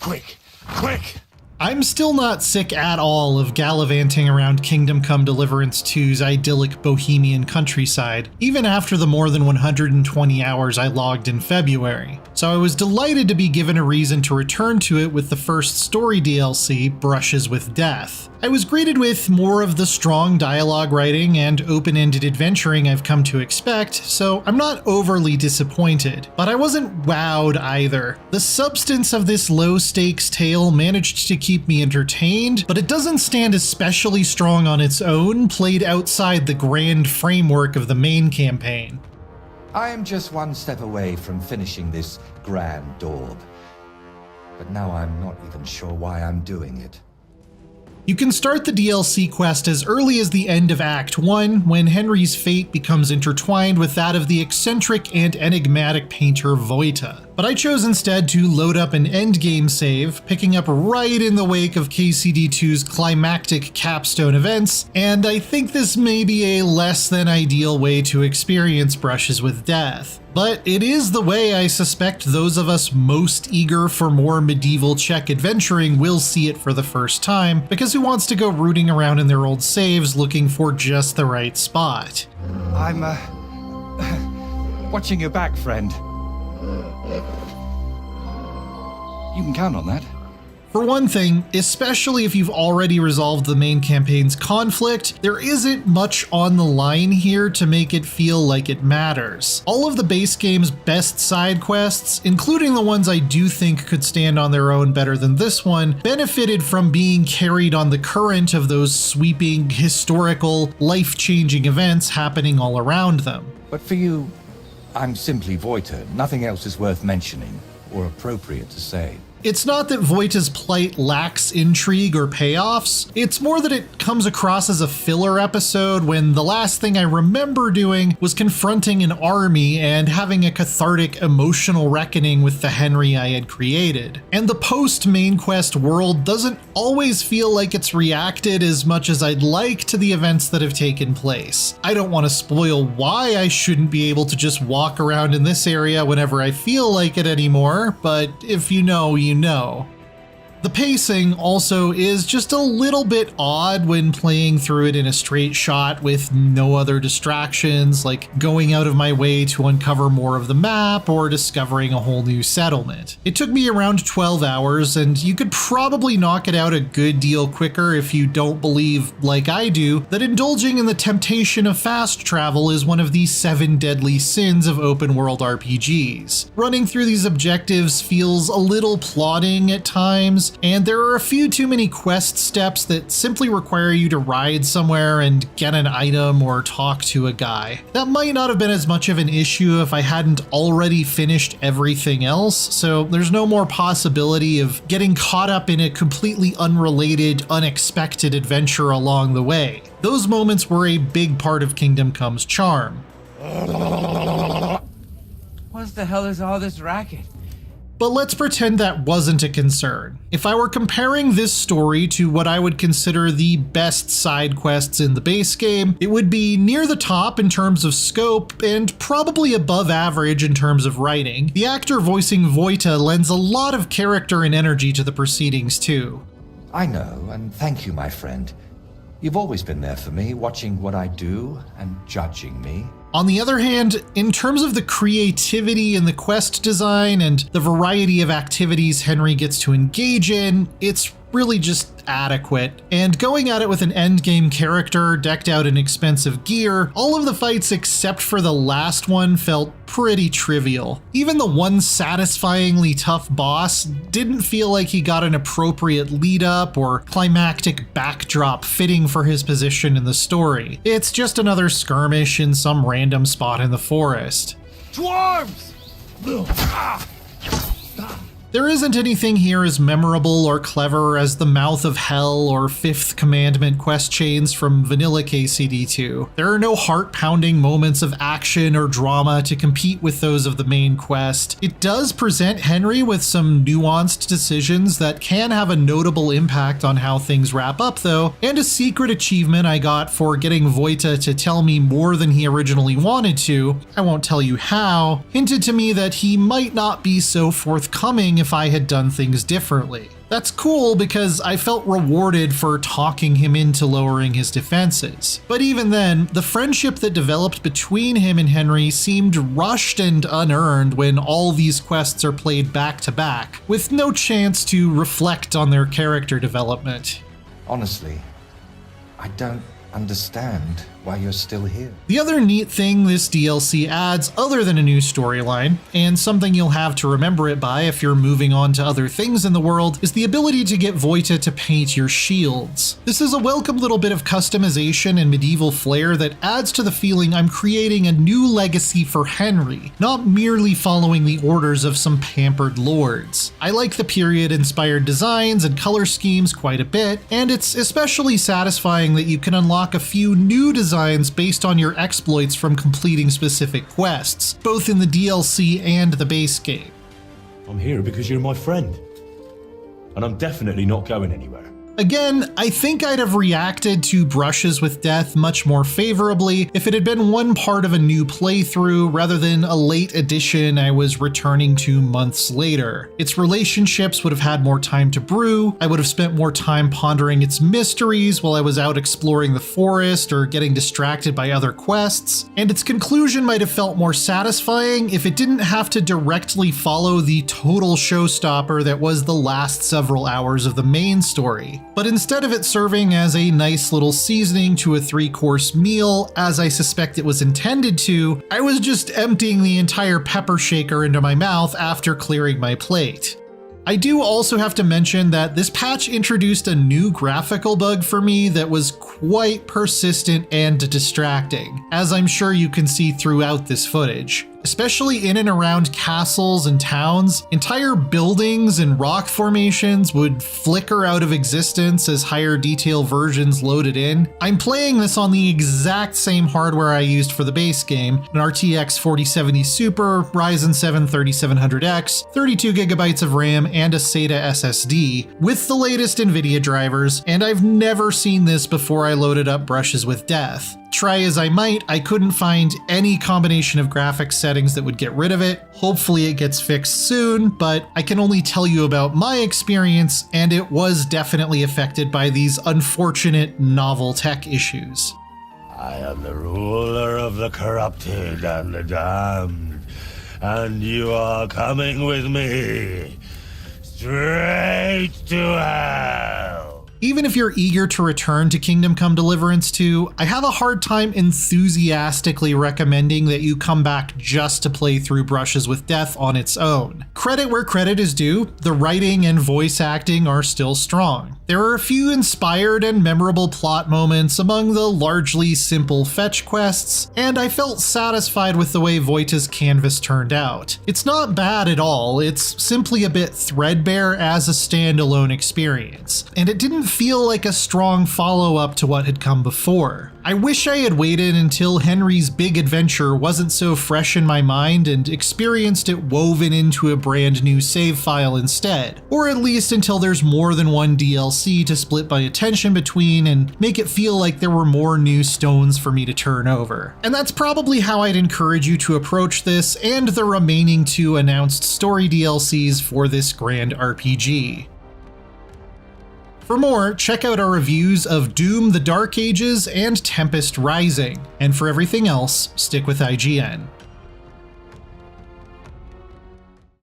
Quick! Quick! I'm still not sick at all of gallivanting around Kingdom Come Deliverance 2's idyllic bohemian countryside, even after the more than 120 hours I logged in February. So I was delighted to be given a reason to return to it with the first story DLC, Brushes with Death. I was greeted with more of the strong dialogue writing and open-ended adventuring I've come to expect, so I'm not overly disappointed. But I wasn't wowed either. The substance of this low-stakes tale managed to keep me entertained, but it doesn't stand especially strong on its own, played outside the grand framework of the main campaign. I am just one step away from finishing this grand daub, but now I'm not even sure why I'm doing it. You can start the DLC quest as early as the end of Act 1, when Henry's fate becomes intertwined with that of the eccentric and enigmatic painter Voyta. But I chose instead to load up an endgame save, picking up right in the wake of KCD2's climactic capstone events, and I think this may be a less than ideal way to experience Brushes with Death. But it is the way I suspect those of us most eager for more medieval Czech adventuring will see it for the first time, because who wants to go rooting around in their old saves looking for just the right spot? I'm, watching your back, friend. You can count on that. For one thing, especially if you've already resolved the main campaign's conflict, there isn't much on the line here to make it feel like it matters. All of the base game's best side quests, including the ones I do think could stand on their own better than this one, benefited from being carried on the current of those sweeping, historical, life-changing events happening all around them. But for you, I'm simply Voyta. Nothing else is worth mentioning or appropriate to say. It's not that Voyta's plight lacks intrigue or payoffs, it's more that it comes across as a filler episode when the last thing I remember doing was confronting an army and having a cathartic emotional reckoning with the Henry I had created. And the post-main quest world doesn't always feel like it's reacted as much as I'd like to the events that have taken place. I don't want to spoil why I shouldn't be able to just walk around in this area whenever I feel like it anymore, but if you know, you know. The pacing also is just a little bit odd when playing through it in a straight shot with no other distractions, like going out of my way to uncover more of the map or discovering a whole new settlement. It took me around 12 hours, and you could probably knock it out a good deal quicker if you don't believe, like I do, that indulging in the temptation of fast travel is one of the 7 deadly sins of open world RPGs. Running through these objectives feels a little plodding at times, and there are a few too many quest steps that simply require you to ride somewhere and get an item or talk to a guy. That might not have been as much of an issue if I hadn't already finished everything else, so there's no more possibility of getting caught up in a completely unrelated, unexpected adventure along the way. Those moments were a big part of Kingdom Come's charm. What the hell is all this racket? But let's pretend that wasn't a concern. If I were comparing this story to what I would consider the best side quests in the base game, it would be near the top in terms of scope and probably above average in terms of writing. The actor voicing Voyta lends a lot of character and energy to the proceedings too. I know, and thank you, my friend. You've always been there for me, watching what I do and judging me. On the other hand, in terms of the creativity in the quest design and the variety of activities Henry gets to engage in, it's really just adequate. And going at it with an endgame character decked out in expensive gear, all of the fights except for the last one felt pretty trivial. Even the one satisfyingly tough boss didn't feel like he got an appropriate lead up or climactic backdrop fitting for his position in the story. It's just another skirmish in some random spot in the forest. Dwarves! There isn't anything here as memorable or clever as the Mouth of Hell or Fifth Commandment quest chains from vanilla KCD2. There are no heart-pounding moments of action or drama to compete with those of the main quest. It does present Henry with some nuanced decisions that can have a notable impact on how things wrap up though, and a secret achievement I got for getting Voyta to tell me more than he originally wanted to, I won't tell you how, hinted to me that he might not be so forthcoming if if I had done things differently. That's cool because I felt rewarded for talking him into lowering his defenses. But even then, the friendship that developed between him and Henry seemed rushed and unearned when all these quests are played back to back, with no chance to reflect on their character development. Honestly, I don't understand why you're still here. The other neat thing this DLC adds, other than a new storyline, and something you'll have to remember it by if you're moving on to other things in the world, is the ability to get Voyta to paint your shields. This is a welcome little bit of customization and medieval flair that adds to the feeling I'm creating a new legacy for Henry, not merely following the orders of some pampered lords. I like the period-inspired designs and color schemes quite a bit, and it's especially satisfying that you can unlock a few new designs based on your exploits from completing specific quests, both in the DLC and the base game. I'm here because you're my friend. And I'm definitely not going anywhere. Again, I think I'd have reacted to Brushes with Death much more favorably if it had been one part of a new playthrough rather than a late addition I was returning to months later. Its relationships would have had more time to brew, I would have spent more time pondering its mysteries while I was out exploring the forest or getting distracted by other quests, and its conclusion might have felt more satisfying if it didn't have to directly follow the total showstopper that was the last several hours of the main story. But instead of it serving as a nice little seasoning to a 3-course meal, as I suspect it was intended to, I was just emptying the entire pepper shaker into my mouth after clearing my plate. I do also have to mention that this patch introduced a new graphical bug for me that was quite persistent and distracting, as I'm sure you can see throughout this footage. Especially in and around castles and towns, entire buildings and rock formations would flicker out of existence as higher detail versions loaded in. I'm playing this on the exact same hardware I used for the base game, an RTX 4070 Super, Ryzen 7 3700X, 32GB of RAM, and a SATA SSD, with the latest NVIDIA drivers, and I've never seen this before I loaded up Brushes with Death. Try as I might, I couldn't find any combination of graphics settings that would get rid of it. Hopefully it gets fixed soon, but I can only tell you about my experience, and it was definitely affected by these unfortunate novel tech issues. I am the ruler of the corrupted and the damned, and you are coming with me straight to hell. Even if you're eager to return to Kingdom Come Deliverance 2, I have a hard time enthusiastically recommending that you come back just to play through Brushes with Death on its own. Credit where credit is due, the writing and voice acting are still strong. There are a few inspired and memorable plot moments among the largely simple fetch quests, and I felt satisfied with the way Voyta's canvas turned out. It's not bad at all, it's simply a bit threadbare as a standalone experience, and it didn't feel like a strong follow-up to what had come before. I wish I had waited until Henry's big adventure wasn't so fresh in my mind and experienced it woven into a brand new save file instead, or at least until there's more than one DLC to split my attention between and make it feel like there were more new stones for me to turn over. And that's probably how I'd encourage you to approach this and the remaining 2 announced story DLCs for this grand RPG. For more, check out our reviews of Doom: The Dark Ages and Tempest Rising, and for everything else, stick with IGN.